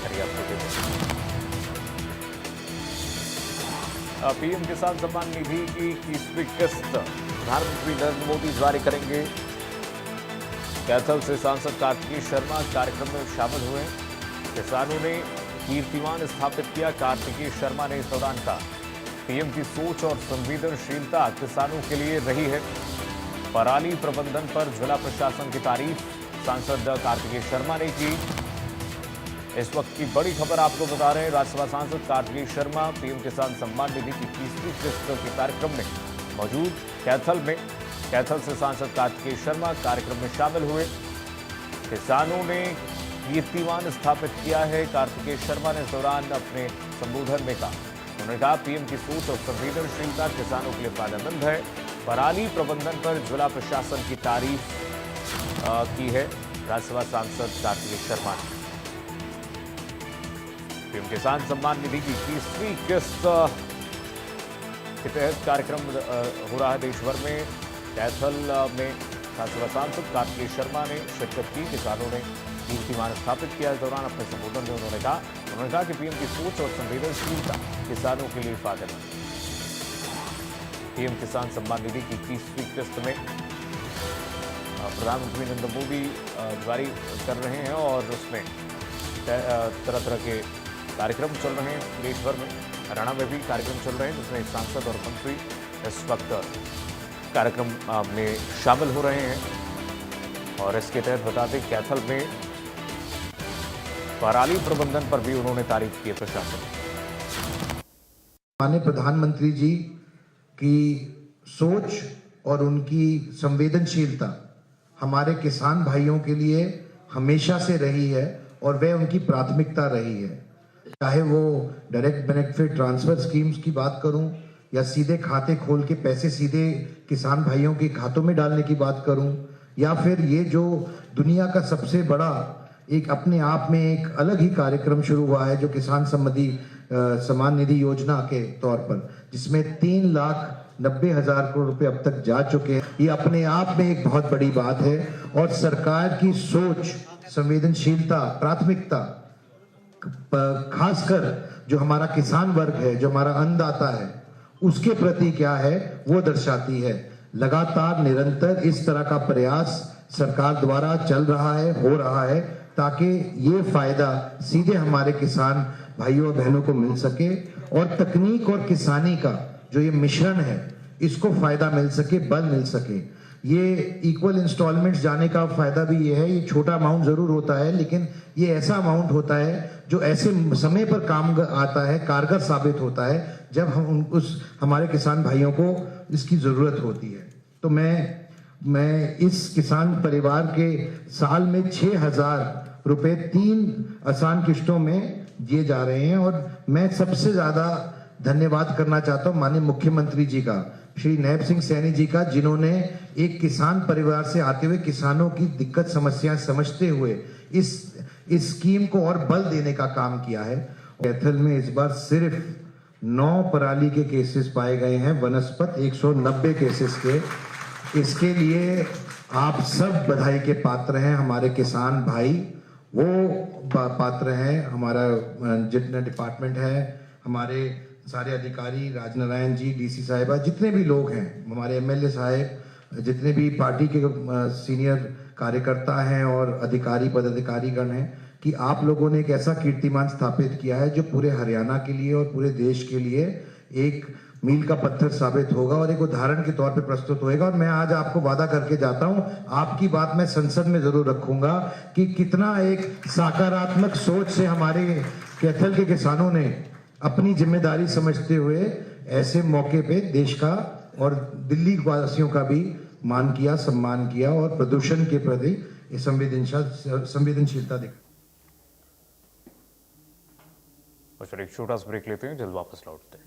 जानकारी आपको दे दें। पीएम किसान सम्मान निधि की 21वीं किस्त प्रधानमंत्री नरेंद्र मोदी जारी करेंगे। कैथल से सांसद कार्तिकेय शर्मा कार्यक्रम में शामिल हुए। किसानों ने कीर्तिमान स्थापित किया। कार्तिकेय शर्मा ने इस दौरान कहा, पीएम की सोच और संवेदनशीलता किसानों के लिए रही है। पराली प्रबंधन पर जिला प्रशासन की तारीफ सांसद कार्तिकेय शर्मा ने की। इस वक्त की बड़ी खबर आपको बता रहे हैं, राज्यसभा सांसद कार्तिकेय शर्मा पीएम किसान सम्मान निधि की 21वीं किस्त के कार्यक्रम में मौजूद। कैथल से सांसद कार्तिकेय शर्मा कार्यक्रम में शामिल हुए। किसानों ने कीर्तिमान स्थापित किया है। कार्तिकेय शर्मा ने इस दौरान अपने संबोधन में कहा, उन्होंने कहा, पीएम की सोच और संवेदनशीलता किसानों के लिए फायदेमंद है। पराली प्रबंधन पर जिला प्रशासन की तारीफ की है राज्यसभा सांसद कार्तिकेय शर्मा ने। पीएम किसान सम्मान निधि की 21वीं किस्त के तहत कार्यक्रम हो रहा है देश भर में। कैथल में राज्यसभा सांसद कार्तिकेय शर्मा ने शिरकत की। किसानों ने कीर्तिमान स्थापित किया। इस दौरान अपने संबोधन में उन्होंने कहा कि पीएम की सोच और संवेदनशीलता किसानों के लिए फायदेमंद है। पीएम किसान सम्मान निधि की 21वीं किस्त में प्रधानमंत्री नरेंद्र मोदी जारी कर रहे हैं और उसमें तरह तरह के कार्यक्रम चल रहे हैं देश भर में। हरियाणा में भी कार्यक्रम चल रहे हैं जिसमें सांसद और मंत्री इस वक्त कार्यक्रम में शामिल हो रहे हैं। और इसके तहत बता दें, कैथल में पराली प्रबंधन पर भी उन्होंने तारीफ की प्रशासन। माननीय प्रधानमंत्री जी की सोच और उनकी संवेदनशीलता हमारे किसान भाइयों के लिए हमेशा से रही है और वह उनकी प्राथमिकता रही है। चाहे वो डायरेक्ट बेनिफिट ट्रांसफर स्कीम्स की बात करूं या सीधे खाते खोल के पैसे सीधे किसान भाइयों के खातों में डालने की बात करूं, या फिर ये जो दुनिया का सबसे बड़ा एक अपने आप में एक अलग ही कार्यक्रम शुरू हुआ है जो किसान सम्मान निधि योजना के तौर पर, जिसमें 3,90,000 करोड़ रुपए अब तक जा चुके हैं। ये अपने आप में एक बहुत बड़ी बात है और सरकार की सोच, संवेदनशीलता, प्राथमिकता खासकर जो हमारा किसान वर्ग है, जो हमारा अन्नदाता है, उसके प्रति क्या है वो दर्शाती है। लगातार निरंतर इस तरह का प्रयास सरकार द्वारा चल रहा है, हो रहा है, ताकि ये फायदा सीधे हमारे किसान भाइयों और बहनों को मिल सके और तकनीक और किसानी का जो ये मिश्रण है इसको फायदा मिल सके, बल मिल सके। ये इक्वल इंस्टॉलमेंट्स जाने का फायदा भी ये है, ये छोटा अमाउंट जरूर होता है लेकिन ये ऐसा अमाउंट होता है जो ऐसे समय पर काम आता है, कारगर साबित होता है जब हम उस हमारे किसान भाइयों को इसकी जरूरत होती है। तो मैं इस किसान परिवार के साल में 6,000 रुपए 3 आसान किश्तों में दिए जा रहे हैं और मैं सबसे ज्यादा धन्यवाद करना चाहता हूं माननीय मुख्यमंत्री जी का, श्री नायब सिंह सैनी जी का, जिन्होंने एक किसान परिवार से आते हुए किसानों की दिक्कत समस्याएं समझते हुए इस स्कीम को और बल देने का काम किया है। कैथल में इस बार सिर्फ 9 पराली के केसेस पाए गए हैं, वनस्पत 190 केसेस के। इसके लिए आप सब बधाई के पात्र हैं। हमारे किसान भाई वो पात्र हैं, हमारा जितना डिपार्टमेंट है, हमारे सारे अधिकारी, राजनारायण जी, डीसी साहिबा, जितने भी लोग हैं, हमारे एमएलए साहब, जितने भी पार्टी के सीनियर कार्यकर्ता हैं और अधिकारी पदाधिकारीगण हैं, कि आप लोगों ने एक ऐसा कीर्तिमान स्थापित किया है जो पूरे हरियाणा के लिए और पूरे देश के लिए एक मील का पत्थर साबित होगा और एक उदाहरण के तौर पे प्रस्तुत होएगा। और मैं आज आपको वादा करके जाता हूं, आपकी बात मैं संसद में जरूर रखूंगा कि कितना एक सकारात्मक सोच से हमारे कैथल के किसानों ने अपनी जिम्मेदारी समझते हुए ऐसे मौके पे देश का और दिल्ली वासियों का भी मान किया, सम्मान किया और प्रदूषण के प्रति संवेदनशीलता दिखाई। एक छोटा सा ब्रेक लेते हैं, जल्द वापस लौटते हैं।